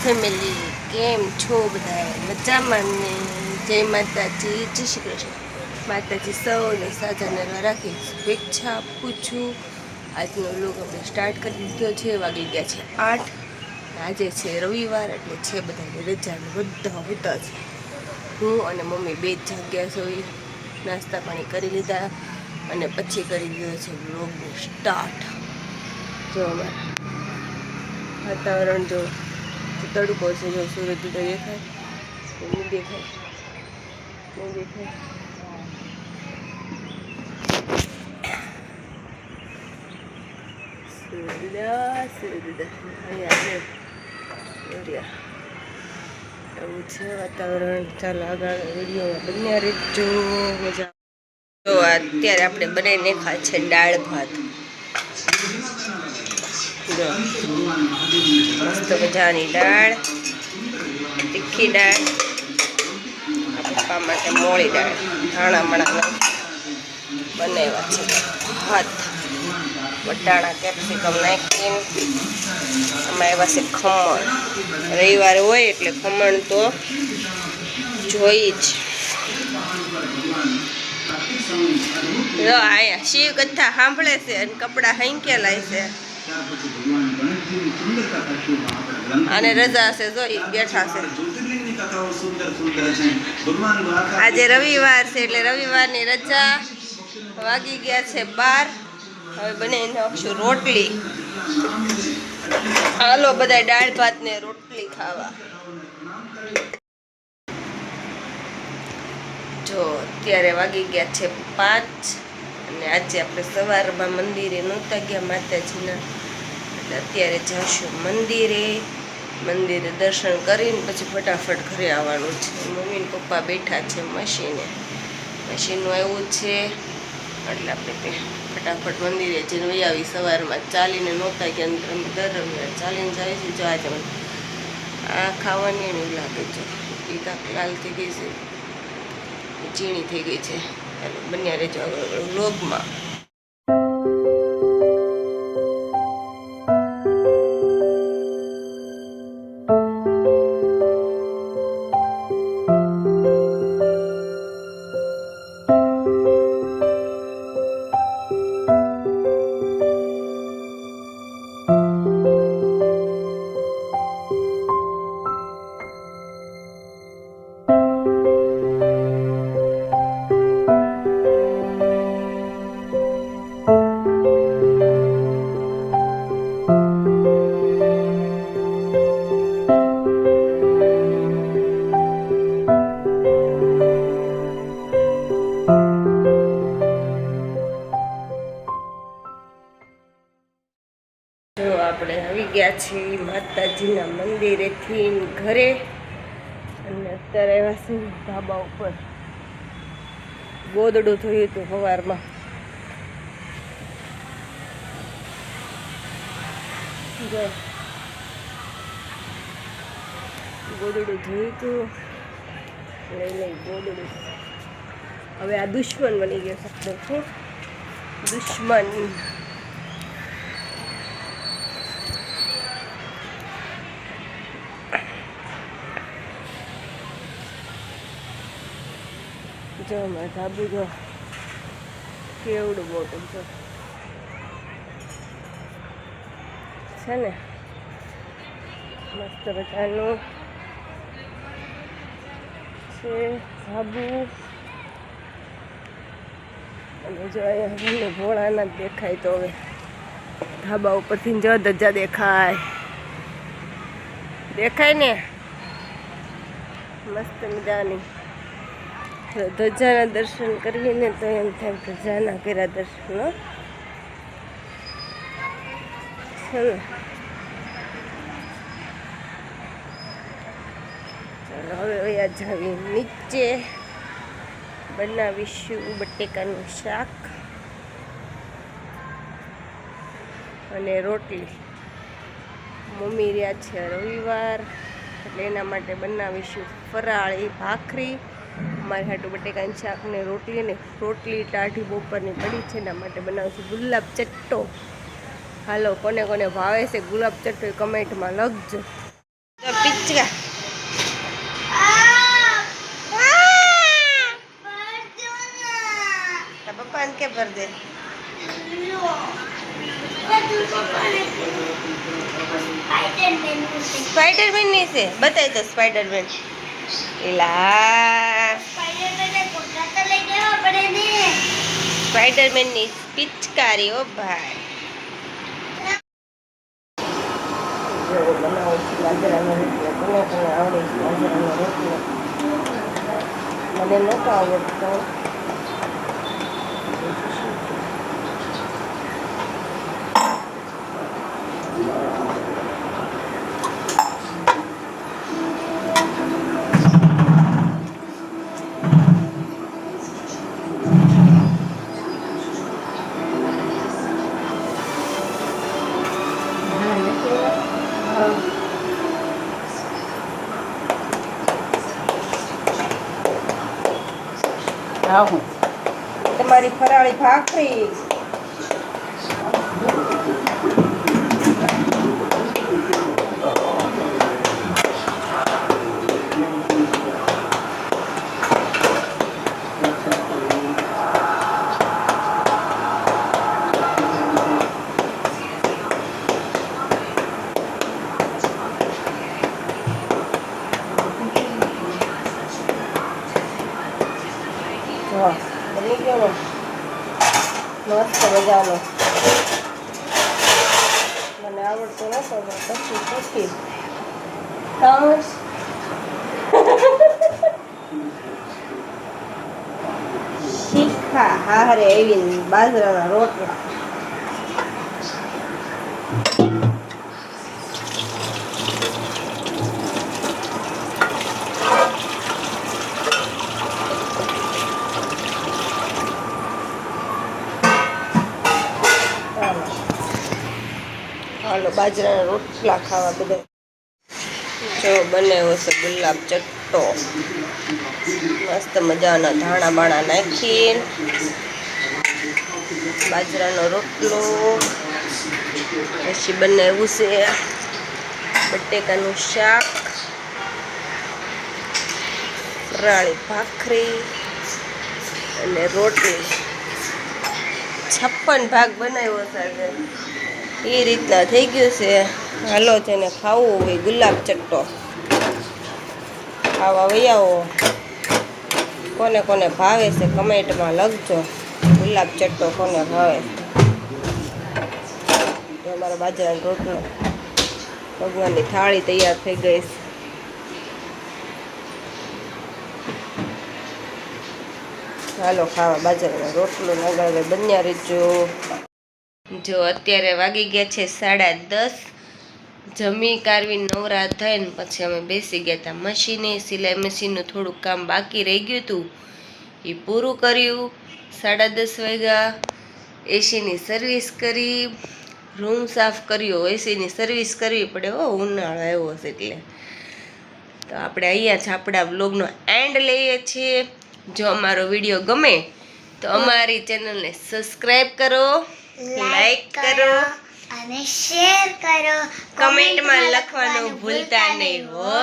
Family કેમ છો બધા મજામાં ને? જય માતાજી, જય શ્રી કૃષ્ણ. માતાજી સૌને સાજાને રાખી શુભેચ્છા આપું છું. આજનો લોક આપણે સ્ટાર્ટ કરી દીધો છે. વાગી ગયા છે 8. આજે છે રવિવાર એટલે છે બધાને રજા. બધા હોતા છે. હું અને મમ્મી બે જ જાગ્યા સોઈ, નાસ્તા પાણી કરી લીધા અને પછી કરી દીધો છે વ્લોગનું સ્ટાર્ટ. જો અમારા વાતાવરણ જો તડકો છે, જો સૂરજ દેખાય નહીં દેખાય નહીં દેખાય. એવું છે વાતાવરણ. ચાલો આગળ વિડીયોમાં બન્યા રહેજો, મજા. તો અત્યારે આપણે બનાવીને ખાય છે દાળ ભાત. મસ્ત મજાની દાળ, તીખી દાળ, પપ્પા માટે મોળી દાળ, ધાણા મણાના બનાવ્યા છે ભાત. બટાણા કેપ્સિકમ નાખીને આમાં એવા છે ખમણ. રવિવાર હોય એટલે ખમણ તો જોઈ જ. જો આયા શિવ કથા સાંભળે છે અને કપડા હંકેલાય છે. અને રજા છે, જો બેઠા છે. આજે રવિવાર છે એટલે રવિવારની રજા. વાગી ગયા છે 12. હવે બનાવીને નાખશું રોટલી. હાલો બધા દાળ ભાત ને રોટલી ખાવા. જો અત્યારે વાગી ગયા છે 5 અને આજે આપણે સવારમાં મંદિરે નહોતા ગયા માતાજીના, એટલે અત્યારે જઈશું મંદિરે દર્શન કરીને પછી ફટાફટ ઘરે આવવાનું છે. મમ્મી ને પપ્પા બેઠા છે મશીનનું આવ્યું છે એટલે આપણે ફટાફટ મંદિરે જઈને વહી આવી. સવારમાં ચાલીને નહોતા ગયા, દર રવિવાર ચાલીને જાય છે. જો આજે આ ખાવાની એવું લાગે છે, એ લાલ થઈ ગઈ છે, ચીણી થઈ ગઈ છે. બન્યા રહેજો વ્લોગમાં. આપણે આવી ગયા છીએ માતાજીના મંદિરેથી ઘરે અને અત્યારે આવ્યા છે ધાબા ઉપર. ગોદડું થયું હતું સવારમાં. ગોદડું થયું હતું, લઈ ગોદડું. હવે આ દુશ્મન બની ગયો શબ્દ છે, દુશ્મન. જો મારે ધાબુ જો કેવડું મોટું છે ને, મસ્ત બધાનું છે ધાબુ. અને જો અહીંયા ભોળાનાથ દેખાય. તો હવે ધાબા ઉપરથી જો ધજા દેખાય ને, મસ્ત મજાની. ધજાના દર્શન કરીને તો એમ થાય ધજાના કર્યા દર્શન. ચાલો હવે વયા જાવી નીચે. બનાવીશું બટેકાનું શાક અને રોટલી. મમ્મી રહ્યા છે રવિવાર એટલે એના માટે બનાવીશું ફરાળી ભાખરી. અમારે હાટું બટેકાનું શાક ને રોટલી ટાઢી બપોરની પડી છે, એના માટે બનાવશું ગુલાબ ચટ્ટો. હાલો, કોને કોને ભાવે છે ગુલાબ ચટ્ટો કમેન્ટમાં લખજો. તો પિચકા પપ્પાને કે ભર દે સ્પાઈડરમેન ની છે બતાય તો સ્પાઈડરમેન એલા સ્પાઈડરમેન ની પિચકારી ઓ ભાઈ બનાવું છું ગાજરાનો રોટલો કોને કોને આવડે છે ગાજરાનો રોટલો મને નહોતો આવડતો તમારી ફરાળી ભાખરી બની ગયો મસ્ત મજાનો મને આવડતો નતો પછી શીખા હારે આવીને બાજરાના રોટલા હાલો બાજરાના રોટલા ખાવા બધા જો બનાવ્યો છે ગુલાબ ચટ્ટો મસ્ત મજાના ધાણા બાણા નાખીને બાજરાનો રોટલો પછી બનાવ્યું છે બટેકાનું શાક ફરાળી ભાખરી અને રોટલી 56 ભાગ બનાવ્યો છે એ રીતના થઈ ગયું છે હાલો છે ને ખાવું હોય ગુલાબ ચટ્ટો ખાવા વૈયાઓ કોને કોને ભાવે છે કમેન્ટમાં લખજો ગુલાબ ચટ્ટો કોને ભાવે તો અમારો બાજરાનો રોટલો ભગવાનની થાળી તૈયાર થઈ ગઈ છે હાલો ખાવા બાજરાનો રોટલો નગાવે બન્યા રહેજો જો અત્યારે વાગી ગયા છે 10:30 જમી કારવી નવરા થઈને પછી અમે બેસી ગયા હતા મશીને સિલાઈ મશીનનું થોડુંક કામ બાકી રહી ગયું હતું એ પૂરું કર્યું 10:30 વાગ્યા એસીની સર્વિસ કરી રૂમ સાફ કર્યો એસીની સર્વિસ કરવી પડે હો ઉનાળો આવ્યો છે એટલે તો આપણે અહીંયા જ આપણા વ્લોગનો એન્ડ લઈએ છીએ જો અમારો વિડીયો ગમે તો અમારી ચેનલને સબસ્ક્રાઈબ કરો લાઈક કરો અને શેર કરો કમેન્ટમાં લખવાનું ભૂલતા નહીં હો